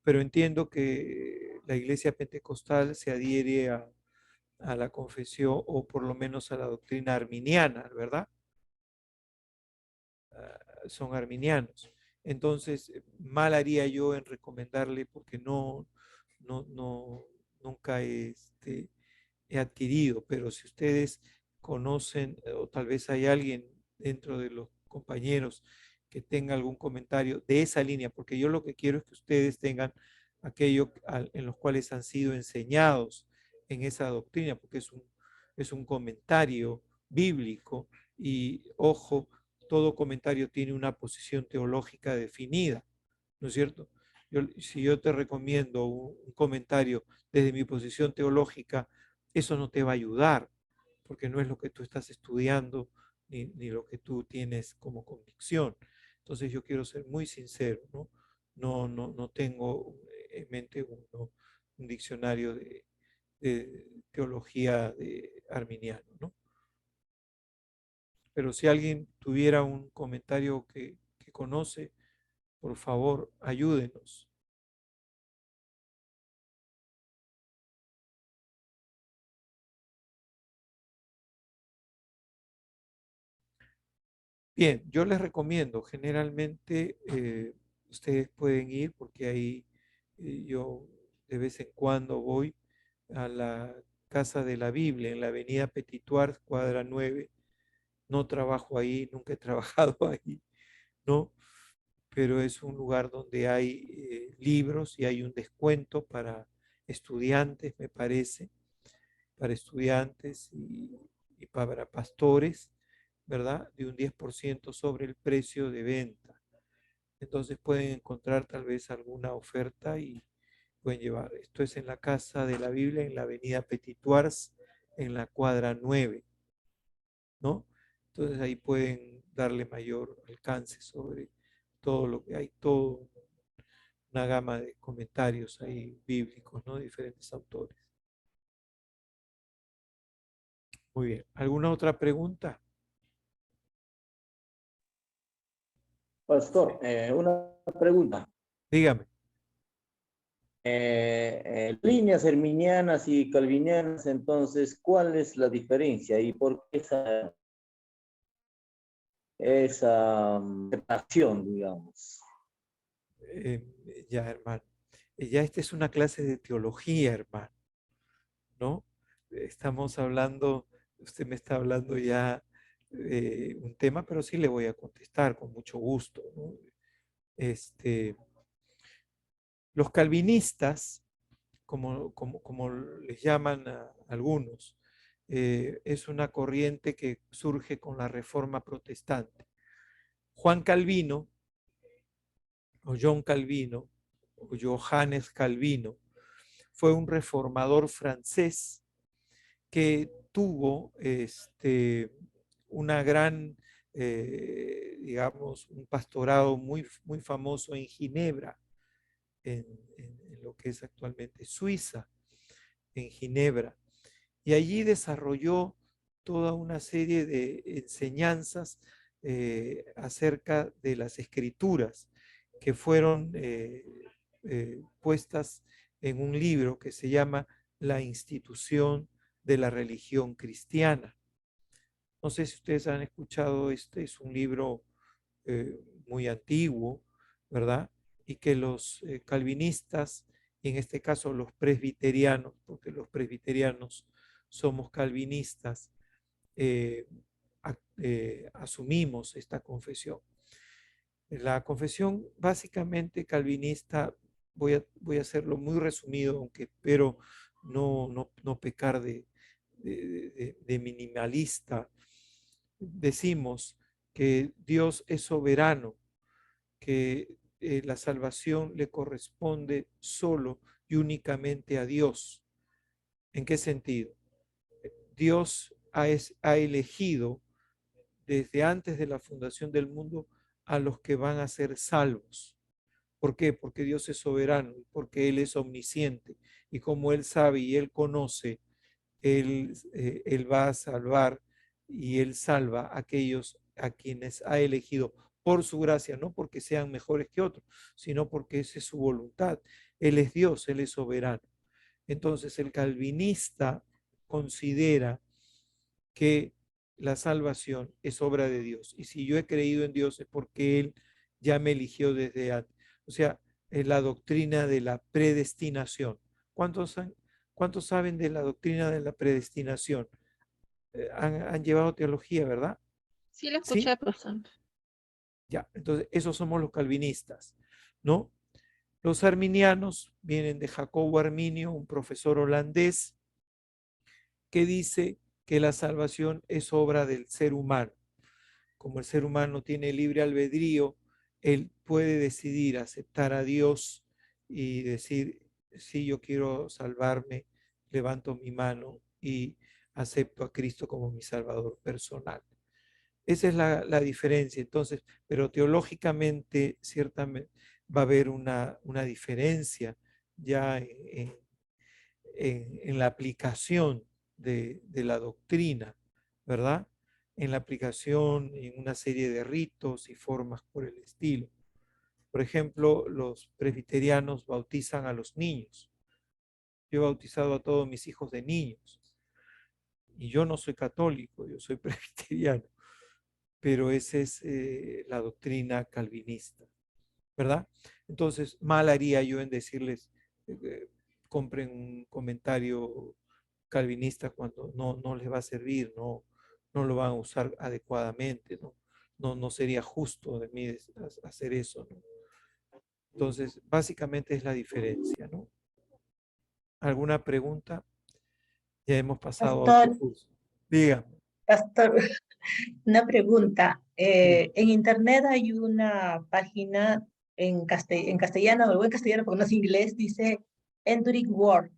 pero entiendo que la iglesia pentecostal se adhiere a la confesión o por lo menos a la doctrina arminiana, ¿verdad? Son arminianos. Entonces, mal haría yo en recomendarle porque nunca he adquirido, pero si ustedes conocen o tal vez hay alguien dentro de los compañeros que tenga algún comentario de esa línea, porque yo lo que quiero es que ustedes tengan aquello en los cuales han sido enseñados en esa doctrina, porque es un comentario bíblico y ojo, todo comentario tiene una posición teológica definida, ¿no es cierto? Si yo te recomiendo un comentario desde mi posición teológica, eso no te va a ayudar, porque no es lo que tú estás estudiando ni lo que tú tienes como convicción. Entonces yo quiero ser muy sincero, ¿no? No tengo en mente un diccionario de teología arminiano, ¿no? Pero si alguien tuviera un comentario que conoce, por favor, ayúdenos. Bien, yo les recomiendo, generalmente ustedes pueden ir porque ahí yo de vez en cuando voy a la Casa de la Biblia en la avenida Petituar, cuadra 9. No trabajo ahí, nunca he trabajado ahí, ¿no? Pero es un lugar donde hay libros y hay un descuento para estudiantes, me parece, para estudiantes y para pastores, ¿verdad? De un 10% sobre el precio de venta. Entonces pueden encontrar tal vez alguna oferta y pueden llevar. Esto es en la Casa de la Biblia, en la avenida Petituars, en la cuadra 9, ¿no? Entonces ahí pueden darle mayor alcance sobre todo lo que hay, todo una gama de comentarios ahí bíblicos, ¿no? Diferentes autores. Muy bien. ¿Alguna otra pregunta? Pastor, una pregunta. Dígame. Líneas herminianas y calvinianas, entonces, ¿cuál es la diferencia y por qué esa separación, digamos? Ya, hermano. Ya esta es una clase de teología, hermano, ¿no? Estamos hablando, usted me está hablando ya un tema, pero sí le voy a contestar con mucho gusto, ¿no? Los calvinistas, como les llaman a algunos, es una corriente que surge con la Reforma Protestante. Juan Calvino, o John Calvino, o Johannes Calvino, fue un reformador francés que tuvo una gran, digamos, un pastorado muy famoso en Ginebra, en lo que es actualmente Suiza, en Ginebra. Y allí desarrolló toda una serie de enseñanzas acerca de las escrituras que fueron puestas en un libro que se llama La institución de la religión cristiana. No sé si ustedes han escuchado, este es un libro muy antiguo, ¿verdad? Y que los calvinistas, y en este caso los presbiterianos, porque los presbiterianos somos calvinistas, asumimos esta confesión. La confesión básicamente calvinista, voy a hacerlo muy resumido, aunque espero no pecar de minimalista. Decimos que Dios es soberano, que la salvación le corresponde solo y únicamente a Dios. ¿En qué sentido? Dios ha elegido desde antes de la fundación del mundo a los que van a ser salvos. ¿Por qué? Porque Dios es soberano, porque Él es omnisciente y como Él sabe y Él conoce, Él va a salvar y Él salva a aquellos a quienes ha elegido por su gracia, no porque sean mejores que otros, sino porque esa es su voluntad. Él es Dios, Él es soberano. Entonces el calvinista considera que la salvación es obra de Dios. Y si yo he creído en Dios es porque Él ya me eligió desde antes. O sea, es la doctrina de la predestinación. ¿Cuántos saben de la doctrina de la predestinación? Han llevado teología, ¿verdad? Sí, lo ¿Sí? escuché, profesor. Ya, entonces esos somos los calvinistas, ¿no? Los arminianos vienen de Jacobo Arminio, un profesor holandés, que dice que la salvación es obra del ser humano. como el ser humano tiene libre albedrío, él puede decidir aceptar a Dios y decir, sí, yo quiero salvarme, levanto mi mano y acepto a Cristo como mi Salvador personal. Esa es la diferencia. Entonces, pero teológicamente, ciertamente, va a haber una diferencia ya en la aplicación de la doctrina, ¿verdad? En la aplicación en una serie de ritos y formas por el estilo. Por ejemplo, los presbiterianos bautizan a los niños. Yo he bautizado a todos mis hijos de niños. Y yo no soy católico, yo soy presbiteriano. Pero esa es la doctrina calvinista, ¿verdad? Entonces, mal haría yo en decirles, compren un comentario calvinista cuando no les va a servir, no lo van a usar adecuadamente, no sería justo de mí hacer eso, ¿no? Entonces, básicamente es la diferencia, ¿no? ¿Alguna pregunta? Ya hemos pasado a otro Pastor, curso. Dígame. pastor, una pregunta. Sí. En internet hay una página en castellano, o en castellano porque no es inglés, dice Enduring Word.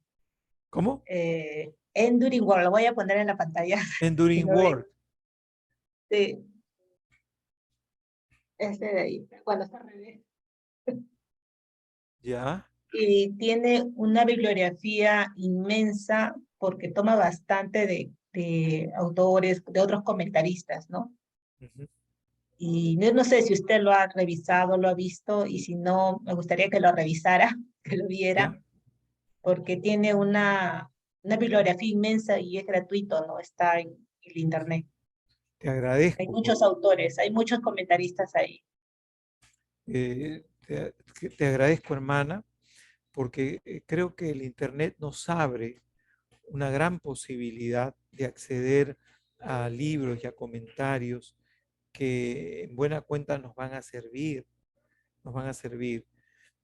¿Cómo? Enduring Word, lo voy a poner en la pantalla. Si Enduring no ven. Word. Sí, este de ahí. Bueno, está al revés. Ya. Y tiene una bibliografía inmensa porque toma bastante de autores, de otros comentaristas, ¿no? Uh-huh. Y no sé si usted lo ha revisado, lo ha visto, y si no, me gustaría que lo revisara, que lo viera, Ya. porque tiene una bibliografía inmensa y es gratuito, ¿no? Está en el internet. Te Hay agradezco. muchos autores, hay muchos comentaristas ahí. Te agradezco, hermana, porque creo que el Internet nos abre una gran posibilidad de acceder a libros y a comentarios que en buena cuenta nos van a servir, nos van a servir.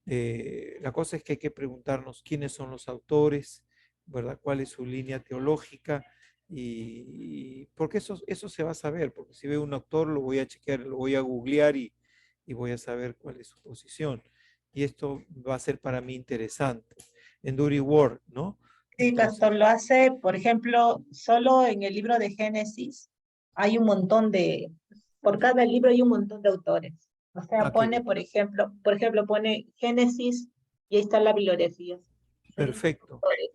La cosa es que hay que preguntarnos quiénes son los autores, ¿verdad? ¿Cuál es su línea teológica? Y porque eso se va a saber, porque si veo un autor lo voy a chequear, lo voy a googlear y voy a saber cuál es su posición. Y esto va a ser para mí interesante. Enduring Word, ¿no? Sí, Entonces, pastor, lo hace, por ejemplo, solo en el libro de Génesis hay un montón por cada libro hay un montón de autores. O sea, qué pone, bien. por ejemplo, pone Génesis y ahí está la bibliografía. Diferentes Perfecto, autores.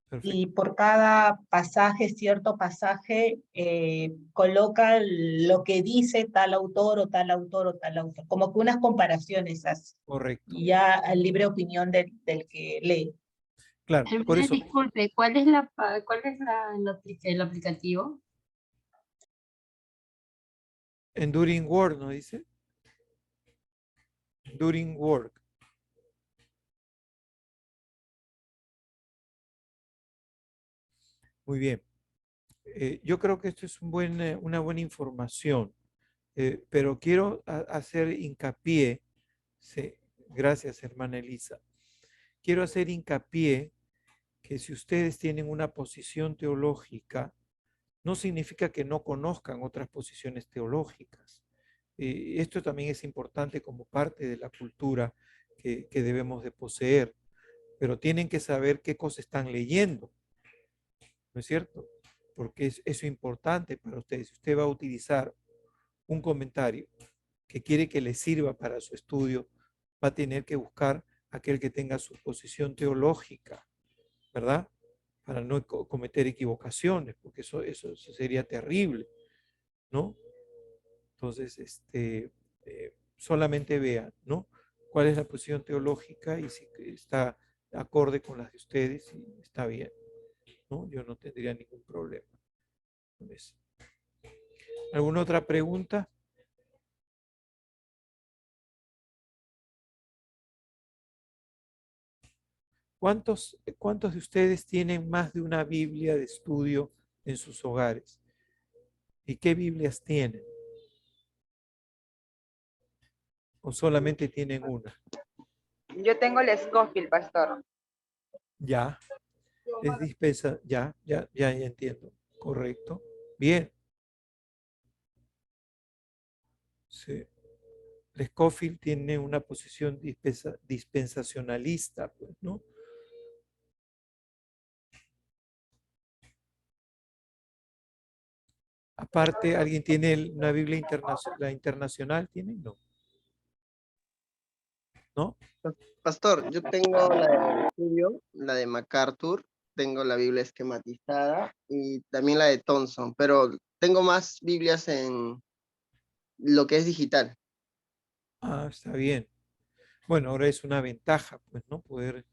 perfecto. Y por cada pasaje, cierto pasaje, coloca lo que dice tal autor o tal autor o tal autor, como que unas comparaciones hace. Correcto. Y ya al libre opinión del que lee. Claro, por Hermana, eso, disculpe, cuál es el aplicativo? Enduring Word, ¿no dice? Enduring Word. Muy bien. Yo creo que esto es una buena información, pero quiero hacer hincapié, sí, gracias hermana Elisa, quiero hacer hincapié que si ustedes tienen una posición teológica, no significa que no conozcan otras posiciones teológicas. Esto también es importante como parte de la cultura que debemos de poseer, pero tienen que saber qué cosas están leyendo, ¿no es cierto? Porque eso es importante para ustedes. Si usted va a utilizar un comentario que quiere que le sirva para su estudio, va a tener que buscar aquel que tenga su posición teológica, ¿verdad? Para no cometer equivocaciones, porque eso sería terrible, ¿no? Entonces, solamente vean, ¿no? ¿Cuál es la posición teológica y si está acorde con las de ustedes y está bien, ¿no? Yo no tendría ningún problema con eso. ¿Alguna otra pregunta? ¿Cuántos de ustedes tienen más de una Biblia de estudio en sus hogares? ¿Y qué Biblias tienen? ¿O solamente tienen una? Yo tengo el Scofield, pastor. Ya, es dispensa, ya entiendo. Correcto. Bien. Sí. Scofield tiene una posición dispensacionalista, pues, ¿no? Aparte, ¿alguien tiene una Biblia internacional? ¿La internacional tiene? No. ¿No? Pastor, yo tengo la de estudio, la de MacArthur, tengo la Biblia esquematizada y también la de Thompson, pero tengo más Biblias en lo que es digital. Ah, está bien. Bueno, ahora es una ventaja, pues, ¿no? Poder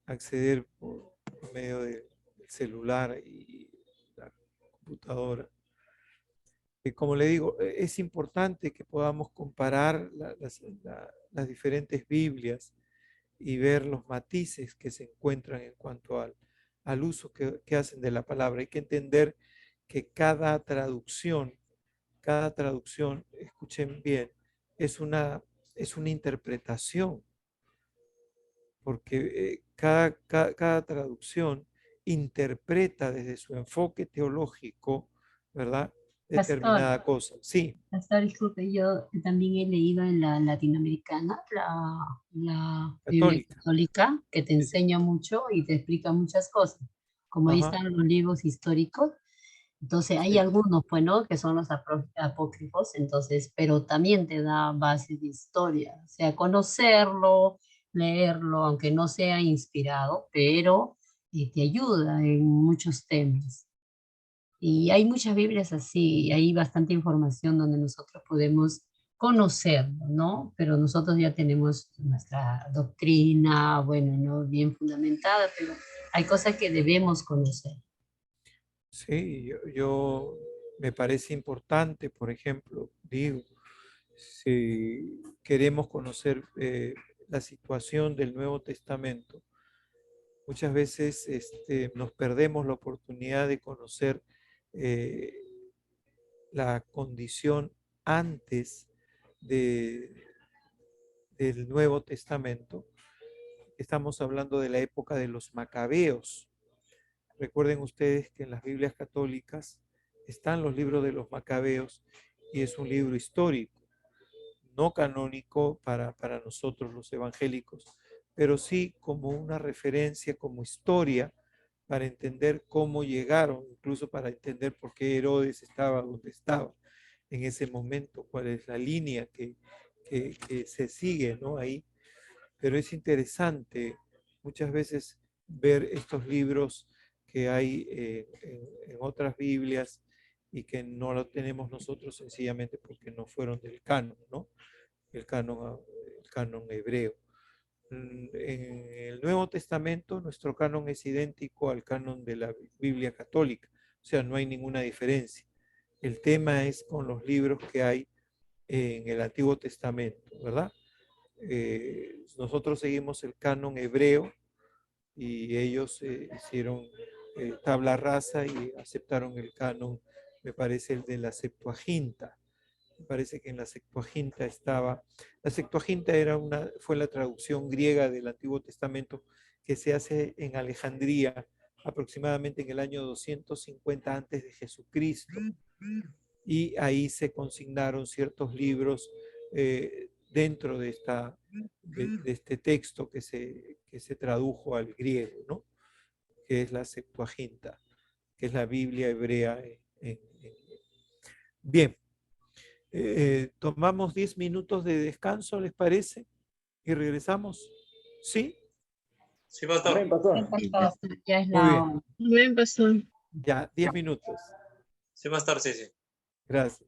acceder por medio del celular y la computadora. Como le digo, es importante que podamos comparar las diferentes Biblias y ver los matices que se encuentran en cuanto al uso que hacen de la palabra. Hay que entender que cada traducción, escuchen bien, es una interpretación, porque cada traducción interpreta desde su enfoque teológico, ¿verdad? Pastor, Determinada cosa. Sí, pastor, disculpe, yo también he leído en la latinoamericana, la Biblia católica. católica, que te Sí, sí. enseña mucho y te explica muchas cosas. Como ahí Ajá, están los libros históricos, entonces hay sí. algunos, pues, ¿no? Que son los apócrifos, entonces, pero también te da bases de historia, o sea, conocerlo, leerlo, aunque no sea inspirado, pero te ayuda en muchos temas. Y hay muchas Biblias así, y hay bastante información donde nosotros podemos conocerlo, ¿no? Pero nosotros ya tenemos nuestra doctrina, bueno, ¿no? Bien fundamentada, pero hay cosas que debemos conocer. Sí, me parece importante, por ejemplo, digo, si queremos conocer la situación del Nuevo Testamento, muchas veces nos perdemos la oportunidad de conocer eh, la condición antes de, del Nuevo Testamento. Estamos hablando de la época de los macabeos. Recuerden ustedes que en las Biblias católicas están los libros de los macabeos y es un libro histórico, no canónico para nosotros los evangélicos, pero sí como una referencia, como historia, para entender cómo llegaron, incluso para entender por qué Herodes estaba donde estaba en ese momento, cuál es la línea que se sigue, ¿no? Ahí. Pero es interesante muchas veces ver estos libros que hay en otras Biblias y que no lo tenemos nosotros sencillamente porque no fueron del canon, ¿no? El canon hebreo. En el Nuevo Testamento nuestro canon es idéntico al canon de la Biblia católica, o sea, no hay ninguna diferencia. El tema es con los libros que hay en el Antiguo Testamento, ¿verdad? Nosotros seguimos el canon hebreo y ellos hicieron tabla rasa y aceptaron el canon, me parece el de la Septuaginta. Me parece que en la Septuaginta estaba, la Septuaginta fue la traducción griega del Antiguo Testamento que se hace en Alejandría aproximadamente en el año 250 antes de Jesucristo. Y ahí se consignaron ciertos libros dentro de este texto que se tradujo al griego, ¿no? Que es la Septuaginta, que es la Biblia hebrea. Bien, tomamos 10 minutos de descanso, ¿les parece? Y regresamos. ¿Sí? Sí, pastor. Amén, pastor. Sí, pastor, ya es Muy la bien. hora. Ya, 10 minutos. Sí, pastor, sí, sí. Gracias.